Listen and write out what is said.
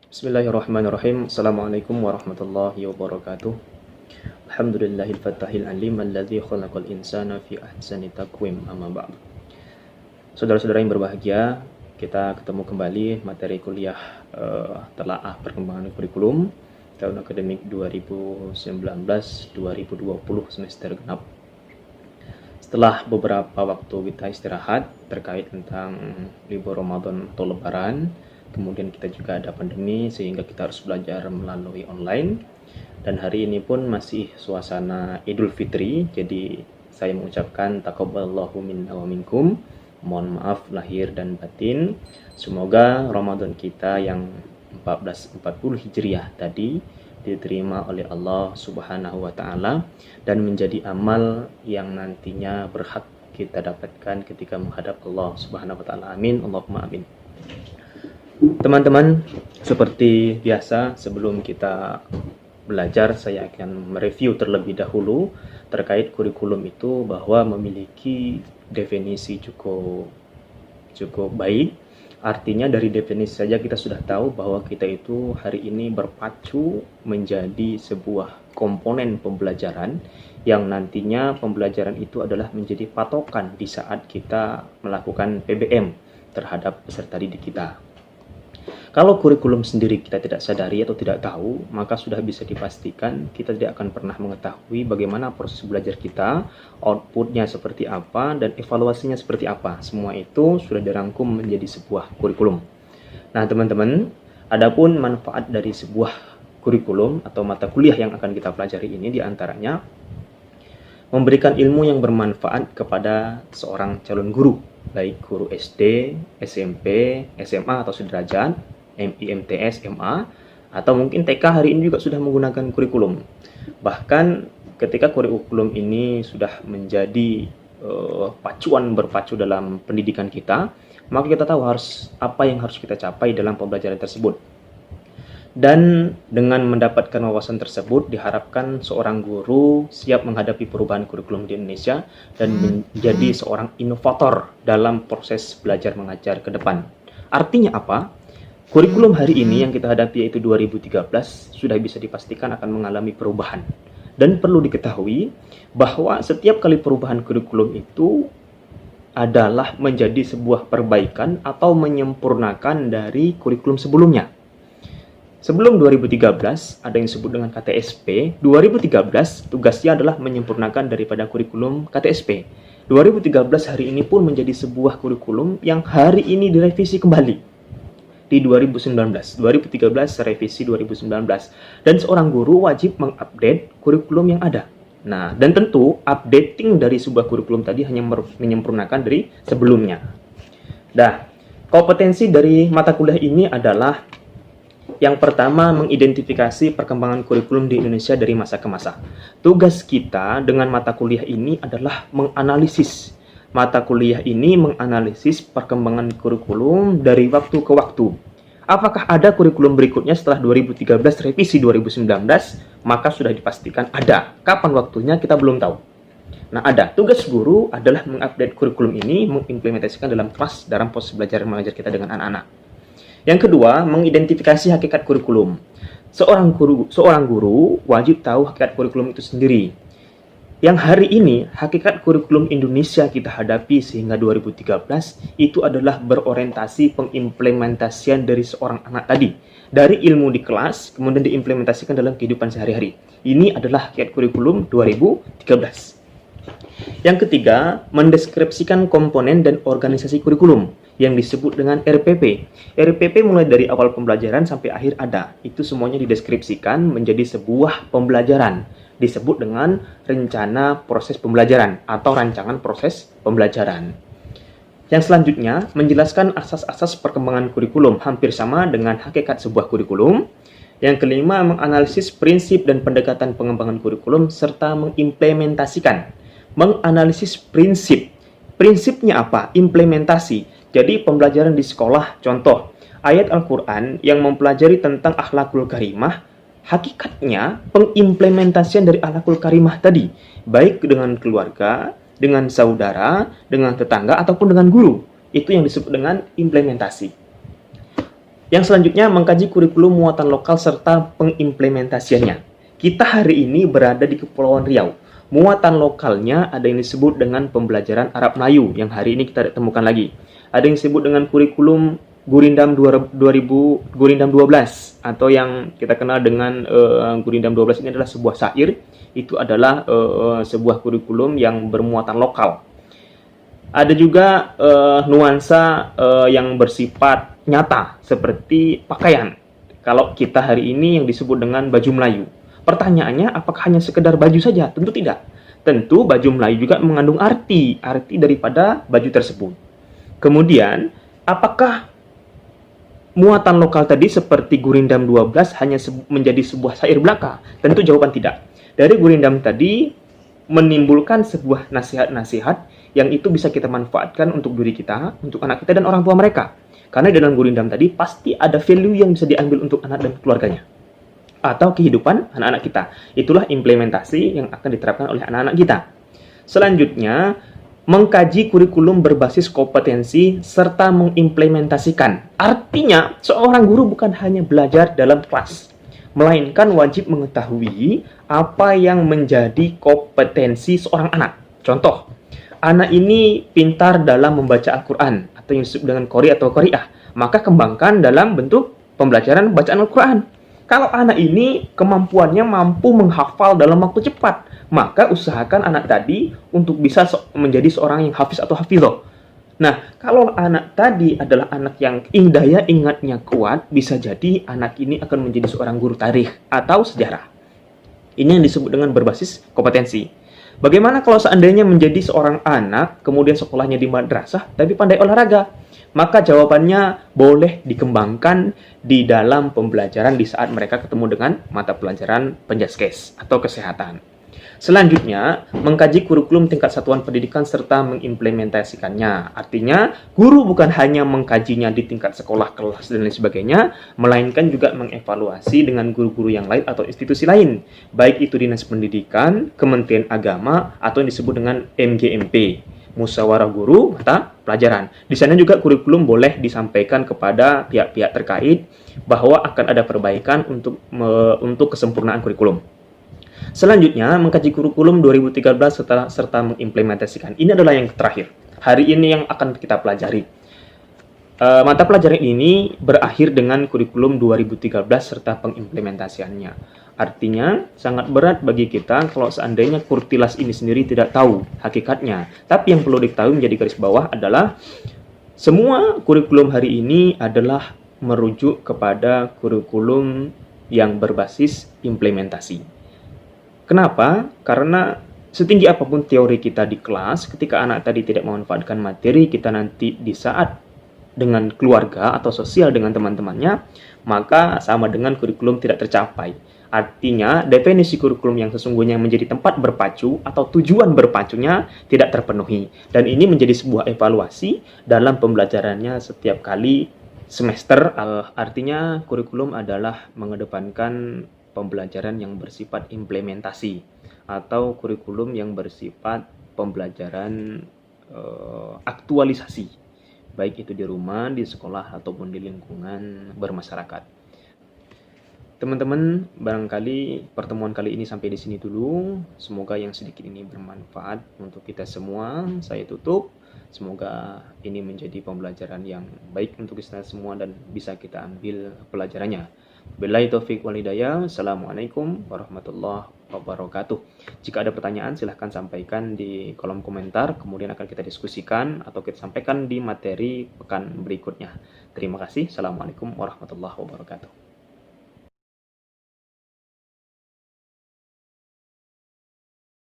Bismillahirrahmanirrahim. Assalamualaikum warahmatullahi wabarakatuh. Alhamdulillahil fattahil alim alladzi khalaqal insana fi ahsani taqwim, amma ba'd. Saudara-saudara yang berbahagia, kita ketemu kembali materi kuliah telaah perkembangan kurikulum tahun akademik 2019-2020 semester genap. Setelah beberapa waktu kita istirahat terkait tentang libur Ramadan atau Lebaran, kemudian kita juga ada pandemi sehingga kita harus belajar melalui online. Dan hari ini pun masih suasana Idul Fitri, jadi saya mengucapkan taqabbalallahu minna wa minkum. Mohon maaf lahir dan batin. Semoga Ramadan kita yang 1440 Hijriah tadi diterima oleh Allah Subhanahu wa taala dan menjadi amal yang nantinya berhak kita dapatkan ketika menghadap Allah Subhanahu wa taala. Amin, Allahumma amin. Teman-teman, seperti biasa sebelum kita belajar saya akan mereview terlebih dahulu terkait kurikulum itu, bahwa memiliki definisi cukup baik. Artinya dari definisi saja kita sudah tahu bahwa kita itu hari ini berpacu menjadi sebuah komponen pembelajaran yang nantinya pembelajaran itu adalah menjadi patokan di saat kita melakukan PBM terhadap peserta didik kita. Kalau kurikulum sendiri kita tidak sadari atau tidak tahu, maka sudah bisa dipastikan kita tidak akan pernah mengetahui bagaimana proses belajar kita, outputnya seperti apa, dan evaluasinya seperti apa. Semua itu sudah dirangkum menjadi sebuah kurikulum. Nah teman-teman, adapun manfaat dari sebuah kurikulum atau mata kuliah yang akan kita pelajari ini diantaranya memberikan ilmu yang bermanfaat kepada seorang calon guru, baik guru SD, SMP, SMA atau sederajat, MI, MTS, MA, atau mungkin TK hari ini juga sudah menggunakan kurikulum. Bahkan ketika kurikulum ini sudah menjadi berpacu dalam pendidikan kita, maka kita tahu apa yang harus kita capai dalam pembelajaran tersebut. Dan dengan mendapatkan wawasan tersebut, diharapkan seorang guru siap menghadapi perubahan kurikulum di Indonesia dan menjadi seorang inovator dalam proses belajar mengajar ke depan. Artinya apa? Kurikulum hari ini yang kita hadapi yaitu 2013 sudah bisa dipastikan akan mengalami perubahan. Dan perlu diketahui bahwa setiap kali perubahan kurikulum itu adalah menjadi sebuah perbaikan atau menyempurnakan dari kurikulum sebelumnya. Sebelum 2013 ada yang disebut dengan KTSP. 2013 tugasnya adalah menyempurnakan daripada kurikulum KTSP. 2013 hari ini pun menjadi sebuah kurikulum yang hari ini direvisi kembali di 2019. 2013 revisi 2019. Dan seorang guru wajib mengupdate kurikulum yang ada. Nah, dan tentu updating dari sebuah kurikulum tadi hanya menyempurnakan dari sebelumnya. Nah, kompetensi dari mata kuliah ini adalah yang pertama, mengidentifikasi perkembangan kurikulum di Indonesia dari masa ke masa. Tugas kita dengan mata kuliah ini adalah menganalisis. Mata kuliah ini menganalisis perkembangan kurikulum dari waktu ke waktu. Apakah ada kurikulum berikutnya setelah 2013 revisi 2019? Maka sudah dipastikan ada. Kapan waktunya kita belum tahu. Nah, ada. Tugas guru adalah mengupdate kurikulum ini, mengimplementasikan dalam kelas dalam proses belajar mengajar kita dengan anak-anak. Yang kedua, mengidentifikasi hakikat kurikulum. Seorang guru wajib tahu hakikat kurikulum itu sendiri. Yang hari ini, hakikat kurikulum Indonesia kita hadapi sehingga 2013 itu adalah berorientasi pengimplementasian dari seorang anak tadi. Dari ilmu di kelas, kemudian diimplementasikan dalam kehidupan sehari-hari. Ini adalah hakikat kurikulum 2013. Yang ketiga, mendeskripsikan komponen dan organisasi kurikulum yang disebut dengan RPP. RPP mulai dari awal pembelajaran sampai akhir ada. Itu semuanya dideskripsikan menjadi sebuah pembelajaran. Disebut dengan rencana proses pembelajaran atau rancangan proses pembelajaran. Yang selanjutnya, menjelaskan asas-asas perkembangan kurikulum hampir sama dengan hakikat sebuah kurikulum. Yang kelima, menganalisis prinsip dan pendekatan pengembangan kurikulum serta mengimplementasikan. Menganalisis prinsip. Prinsipnya apa? Implementasi. Jadi pembelajaran di sekolah, contoh, ayat Al-Quran yang mempelajari tentang akhlakul karimah, hakikatnya pengimplementasian dari akhlakul karimah tadi, baik dengan keluarga, dengan saudara, dengan tetangga, ataupun dengan guru. Itu yang disebut dengan implementasi. Yang selanjutnya, mengkaji kurikulum muatan lokal serta pengimplementasiannya. Kita hari ini berada di Kepulauan Riau. Muatan lokalnya ada yang disebut dengan pembelajaran Arab Melayu yang hari ini kita temukan lagi. Ada yang disebut dengan kurikulum Gurindam 12 atau yang kita kenal dengan Gurindam 12 ini adalah sebuah syair. Itu adalah sebuah kurikulum yang bermuatan lokal. Ada juga nuansa yang bersifat nyata seperti pakaian. Kalau kita hari ini yang disebut dengan baju Melayu. Pertanyaannya, apakah hanya sekedar baju saja? Tentu tidak. Tentu baju Melayu juga mengandung arti daripada baju tersebut. Kemudian, apakah muatan lokal tadi seperti Gurindam 12 hanya menjadi sebuah syair belaka? Tentu jawaban tidak. Dari Gurindam tadi menimbulkan sebuah nasihat-nasihat yang itu bisa kita manfaatkan untuk diri kita, untuk anak kita, dan orang tua mereka. Karena dalam Gurindam tadi pasti ada value yang bisa diambil untuk anak dan keluarganya. Atau kehidupan anak-anak kita. Itulah implementasi yang akan diterapkan oleh anak-anak kita. Selanjutnya, mengkaji kurikulum berbasis kompetensi serta mengimplementasikan. Artinya, seorang guru bukan hanya belajar dalam kelas, melainkan wajib mengetahui apa yang menjadi kompetensi seorang anak. Contoh, anak ini pintar dalam membaca Al-Quran atau yang disebut dengan qori atau qori'ah, maka kembangkan dalam bentuk pembelajaran bacaan Al-Quran. Kalau anak ini kemampuannya mampu menghafal dalam waktu cepat, maka usahakan anak tadi untuk bisa menjadi seorang yang hafiz atau hafizah. Nah, kalau anak tadi adalah anak yang daya ingatnya kuat, bisa jadi anak ini akan menjadi seorang guru tarikh atau sejarah. Ini yang disebut dengan berbasis kompetensi. Bagaimana kalau seandainya menjadi seorang anak, kemudian sekolahnya di madrasah, tapi pandai olahraga? Maka jawabannya boleh dikembangkan di dalam pembelajaran di saat mereka ketemu dengan mata pelajaran penjaskes atau kesehatan. Selanjutnya, mengkaji kurikulum tingkat satuan pendidikan serta mengimplementasikannya. Artinya, guru bukan hanya mengkajinya di tingkat sekolah, kelas, dan lain sebagainya, melainkan juga mengevaluasi dengan guru-guru yang lain atau institusi lain. Baik itu Dinas Pendidikan, Kementerian Agama, atau yang disebut dengan MGMP. Musyawarah guru mata pelajaran. Di sana juga kurikulum boleh disampaikan kepada pihak-pihak terkait bahwa akan ada perbaikan untuk kesempurnaan kurikulum. Selanjutnya, mengkaji kurikulum 2013 serta mengimplementasikan. Ini adalah yang terakhir. Hari ini yang akan kita pelajari. Mata pelajaran ini berakhir dengan kurikulum 2013 serta pengimplementasiannya. Artinya, sangat berat bagi kita kalau seandainya Kurtilas ini sendiri tidak tahu hakikatnya. Tapi yang perlu diketahui menjadi garis bawah adalah semua kurikulum hari ini adalah merujuk kepada kurikulum yang berbasis implementasi. Kenapa? Karena setinggi apapun teori kita di kelas, ketika anak tadi tidak memanfaatkan materi kita nanti di saat dengan keluarga atau sosial dengan teman-temannya, maka sama dengan kurikulum tidak tercapai. Artinya, definisi kurikulum yang sesungguhnya menjadi tempat berpacu atau tujuan berpacunya tidak terpenuhi. Dan ini menjadi sebuah evaluasi dalam pembelajarannya setiap kali semester. Artinya, kurikulum adalah mengedepankan pembelajaran yang bersifat implementasi atau kurikulum yang bersifat pembelajaran aktualisasi, baik itu di rumah, di sekolah, ataupun di lingkungan bermasyarakat. Teman-teman, barangkali pertemuan kali ini sampai di sini dulu. Semoga yang sedikit ini bermanfaat untuk kita semua. Saya tutup. Semoga ini menjadi pembelajaran yang baik untuk kita semua dan bisa kita ambil pelajarannya. Billahi taufiq wal hidayah. Assalamualaikum warahmatullahi wabarakatuh. Jika ada pertanyaan, silahkan sampaikan di kolom komentar. Kemudian akan kita diskusikan atau kita sampaikan di materi pekan berikutnya. Terima kasih. Assalamualaikum warahmatullahi wabarakatuh.